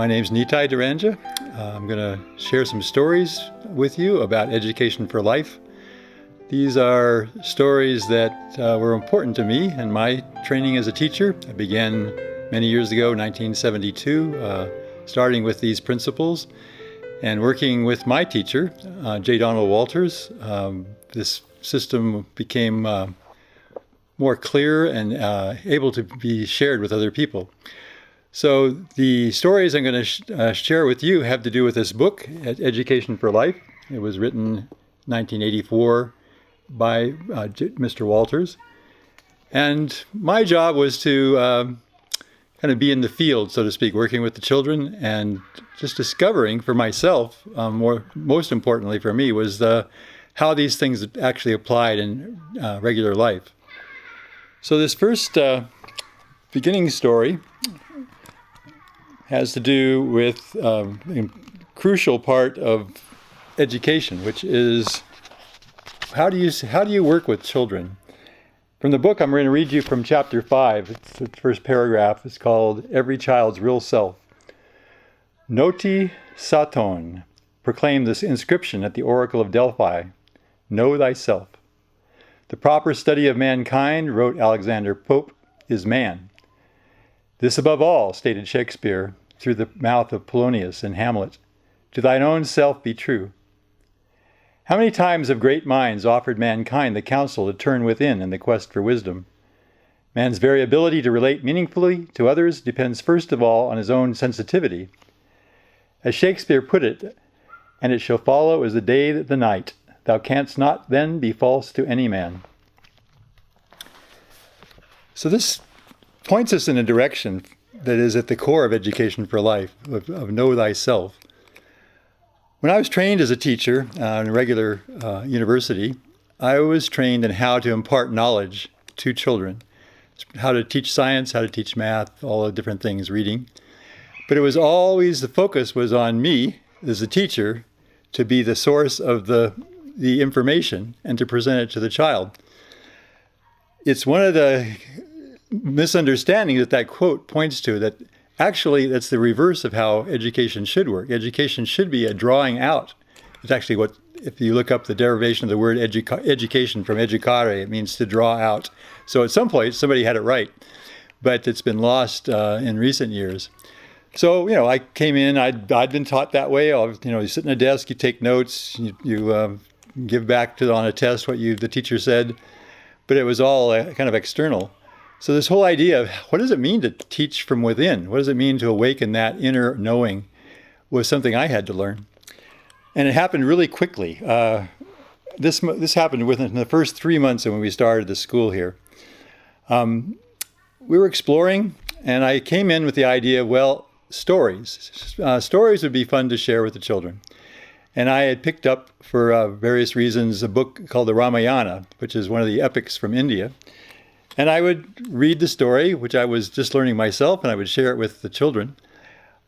My name's Nitai Deranja. I'm going to share some stories with you about education for life. These are stories that were important to me in my training as a teacher. I began many years ago, 1972, starting with these principles and working with my teacher, J. Donald Walters. This system became more clear and able to be shared with other people. So the stories I'm going to share with you have to do with this book, Education for Life. It was written 1984 by Mr. Walters. And my job was to kind of be in the field, so to speak, working with the children and just discovering for myself, most importantly for me, was how these things actually applied in regular life. So this first beginning story has to do with a crucial part of education, which is how do you work with children? From the book, I'm going to read you from chapter 5. It's the first paragraph. It's called Every Child's Real Self. Noti Saton, proclaimed this inscription at the Oracle of Delphi. Know thyself. The proper study of mankind, wrote Alexander Pope, is man. This above all, stated Shakespeare through the mouth of Polonius in Hamlet, to thine own self be true. How many times have great minds offered mankind the counsel to turn within in the quest for wisdom? Man's very ability to relate meaningfully to others depends first of all on his own sensitivity. As Shakespeare put it, and it shall follow as the day that the night, thou canst not then be false to any man. So this points us in a direction that is at the core of education for life, of know thyself. When I was trained as a teacher in a regular university, I was trained in how to impart knowledge to children, how to teach science, how to teach math, all the different things, reading. But it was always, the focus was on me as a teacher to be the source of the information and to present it to the child. It's one of the misunderstandings that quote points to, that actually that's the reverse of how education should work. Education should be a drawing out. It's actually what, if you look up the derivation of the word education from educare, it means to draw out. So at some point somebody had it right, but it's been lost in recent years. So, I came in, I'd been taught that way. You sit in a desk, you take notes, you give back on a test what the teacher said, but it was all kind of external. So this whole idea of what does it mean to teach from within? What does it mean to awaken that inner knowing was something I had to learn. And it happened really quickly. This happened within the first 3 months of when we started the school here. We were exploring, and I came in with the idea of, stories. Stories would be fun to share with the children. And I had picked up, for various reasons, a book called the Ramayana, which is one of the epics from India. And I would read the story, which I was just learning myself, and I would share it with the children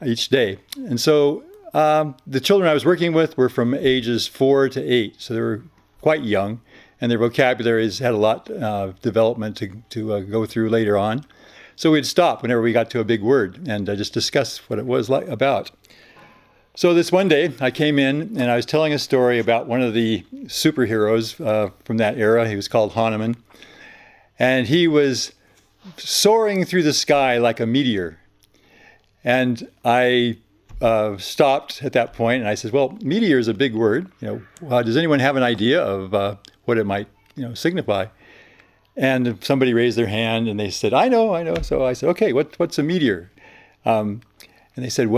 each day. And so the children I was working with were from ages 4 to 8, so they were quite young, and their vocabularies had a lot of development to go through later on. So we'd stop whenever we got to a big word and just discuss what it was about. So this one day, I came in and I was telling a story about one of the superheroes from that era. He was called Hanuman. And he was soaring through the sky like a meteor. And I stopped at that point and I said, meteor is a big word. Does anyone have an idea of what it might signify? And somebody raised their hand and they said, I know. So I said, okay, what's a meteor? And they said,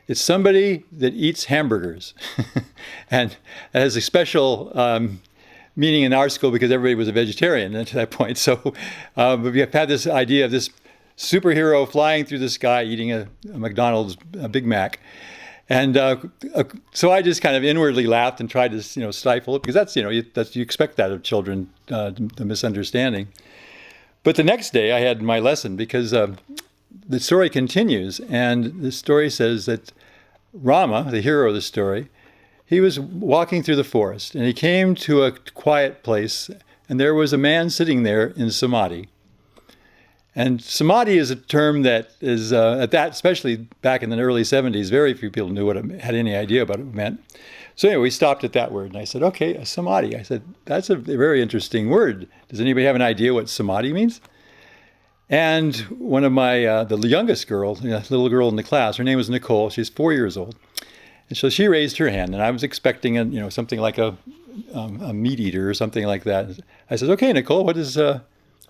it's somebody that eats hamburgers. And that has a special meaning in our school because everybody was a vegetarian at that point. So we have had this idea of this superhero flying through the sky eating a McDonald's Big Mac. And so I just kind of inwardly laughed and tried to stifle it, because that's you expect that of children, the misunderstanding. But the next day I had my lesson, because the story continues, and the story says that Rama, the hero of the story, he was walking through the forest, and he came to a quiet place, and there was a man sitting there in Samadhi. And Samadhi is a term that is, at that, especially back in the early 70s, very few people knew what it had any idea what it meant. So anyway, we stopped at that word, and I said, okay, a Samadhi. I said, that's a very interesting word. Does anybody have an idea what Samadhi means? And one of my, the youngest girl, little girl in the class, her name was Nicole. She's 4 years old. And so she raised her hand, and I was expecting, something like a meat eater or something like that. I said, okay, Nicole, what does the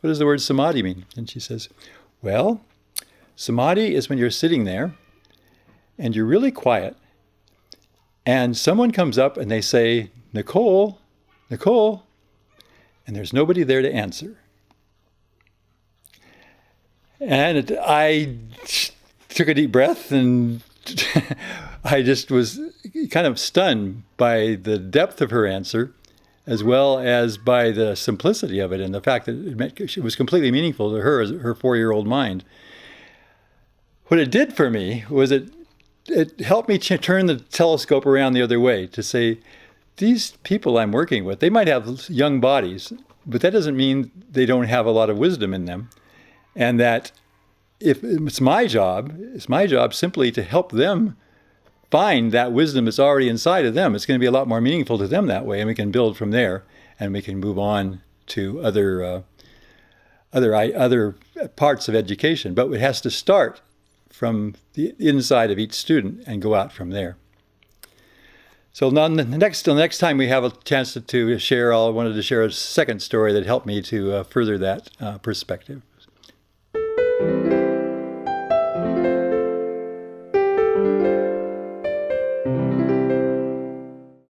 word Samadhi mean? And she says, well, Samadhi is when you're sitting there and you're really quiet, and someone comes up and they say, Nicole, Nicole, and there's nobody there to answer. And I took a deep breath, and I just was kind of stunned by the depth of her answer, as well as by the simplicity of it and the fact that it was completely meaningful to her, as her 4-year-old mind. What it did for me was it helped me turn the telescope around the other way to say, these people I'm working with, they might have young bodies, but that doesn't mean they don't have a lot of wisdom in them. And that if it's my job simply to help them find that wisdom that's already inside of them. It's going to be a lot more meaningful to them that way, and we can build from there, and we can move on to other parts of education. But it has to start from the inside of each student and go out from there. So now the next time we have a chance to share, I wanted to share a second story that helped me to further that perspective.